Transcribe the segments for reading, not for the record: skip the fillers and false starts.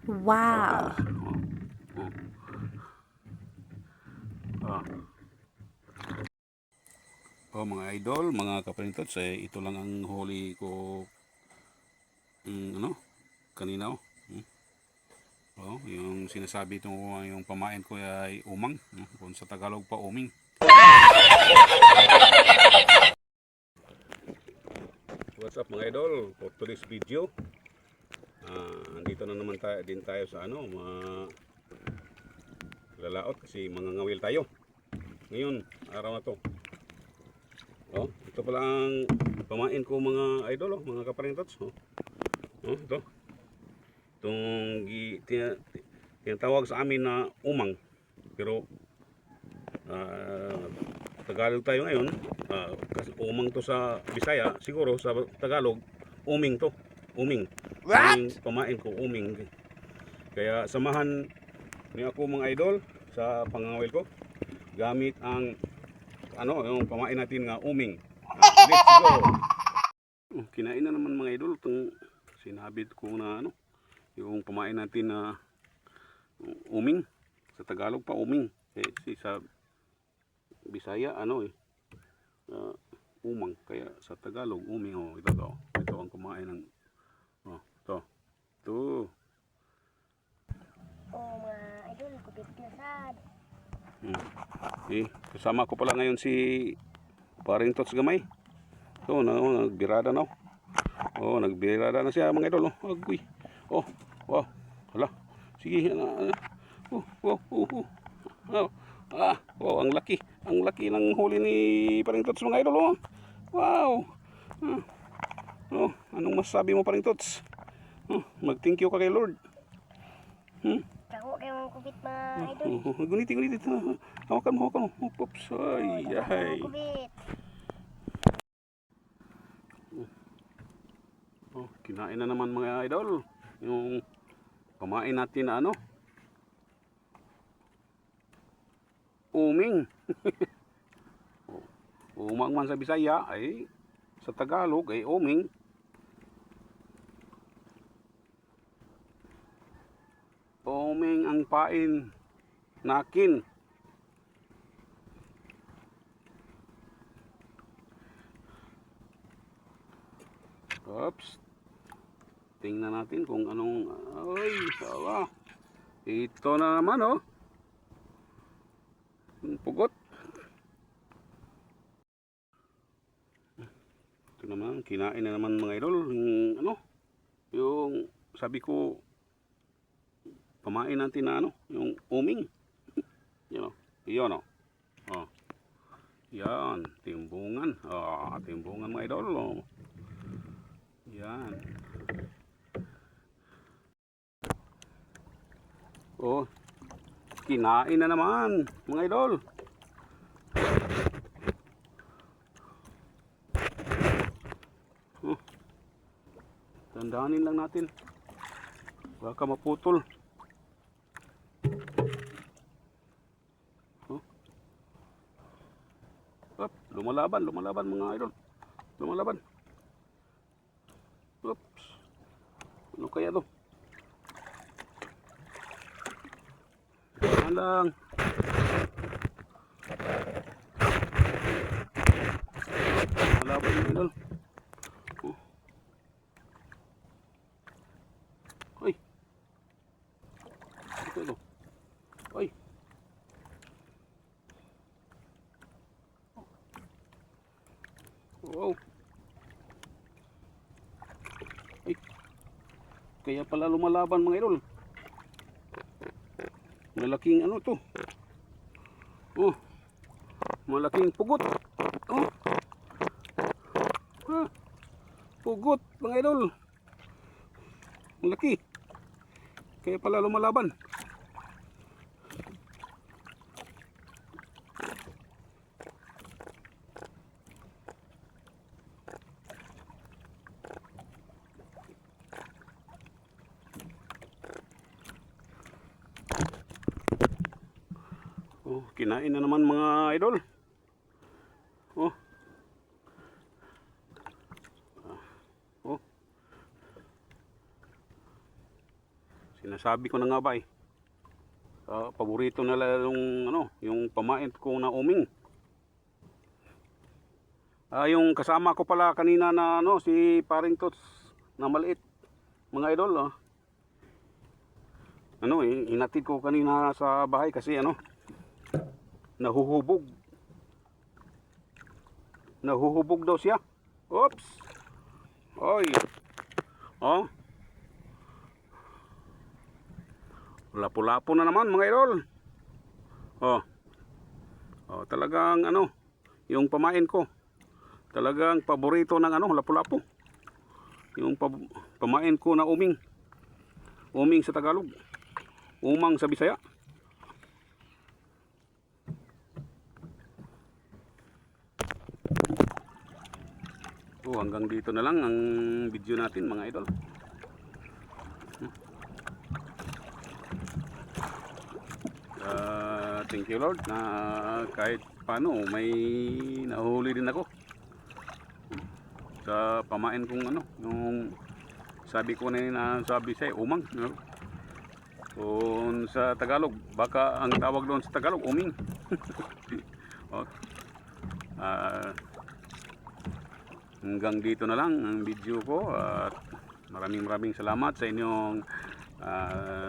Wow. Mga idol, mga kaparintots, ito lang ang huli ko kanina. Yung sinasabi ito, yung pamain ko ay umang, kung sa Tagalog pa uming. What's up mga idol? For today's video, andito na naman tayo sa lalaot kasi mangangawil tayo. Ngayon, araw na to. Ito pala ang pamain ko mga idol, mga kaparintots. Ito. Itong tinatawag sa amin na umang. Pero Tagalog tayo ngayon. Kasi umang to sa Bisaya, siguro sa Tagalog uming to. Uming. What? Pamain ko uming. Kaya samahan niyo ako mga idol sa pangangawil ko gamit ang yung pamain natin nga uming. Let's go. Kinain na naman mga idol itong sinabit ko na yung pamain natin na uming. Sa Tagalog pa uming. Sa Bisaya umang, kaya sa Tagalog uming. Ito ang kumain ng ito mga idol, kupit na sad. Kasama ko pala ngayon si Paring Tots Gamay. Nagbirada na. Nagbirada na siya mga idol. Agoy. Wow. Hala. Sige. Wow, ang laki. Ang laki ng huli ni Paring Tots mga idol. Wow. Anong masasabi mo Paring Tots? Mag-thank you ka kay Lord. Kako kayong kupit mga idol. Guniti. Hawakan mo. Oops. Ay. Kupit. Kinain na naman mga idol. Yung pamain natin na uming. Umang man sa Bisaya ay sa Tagalog ay uming. Uming ang pain nakin. Oops. Tingnan natin kung anong sawa. Ito na naman pugot. Ito naman, kinain na naman mga idol. Yung sabi ko pamain natin na yung uming. Yun. Yan, timbungan. Timbungan mga idol. Yan. Kinain na naman mga idol. Dandanin lang natin. Baka maputol. Lumalaban mga idol. Lumalaban. Oops. Ano kaya to? Lang. Lumalaban mga idol. Ay. Ito. Ay. Wow. Ay. Kaya pala lumalaban mga idol. Malaking to. Malaking pugot. Pugot mga idol. Malaki. Kaya pala lumalaban. Kinain na naman mga idol. Sinasabi ko na nga ba eh. Paborito nila yung ano, yung pamain ko na uming. Yung kasama ko pala kanina na ano, si Paring Tots na maliit, mga idol. Ano eh, inatid ko kanina sa bahay kasi ano, nahuhubog. Nahuhubog daw siya. Oops. Oy. Oh. Lapu-lapu na naman mga idol. Oh. Oh, talagang ano, yung pamain ko. Talagang paborito ng ano, lapu-lapu. Yung pamain ko na uming. Uming sa Tagalog. Umang sa Bisaya. Hanggang dito na lang ang video natin mga idol. Thank you Lord na kahit paano may nahuli din ako sa pamain kong ano, yung sabi ko na sabi siya umang, no? Kung sa Tagalog baka ang tawag doon sa Tagalog uming. Hanggang dito na lang ang video ko at maraming salamat sa inyong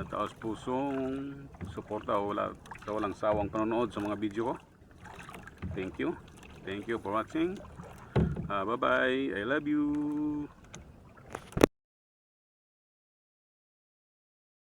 taos pusong suporta o walang sawang panonood sa mga video ko. Thank you for watching. Bye bye, I love you.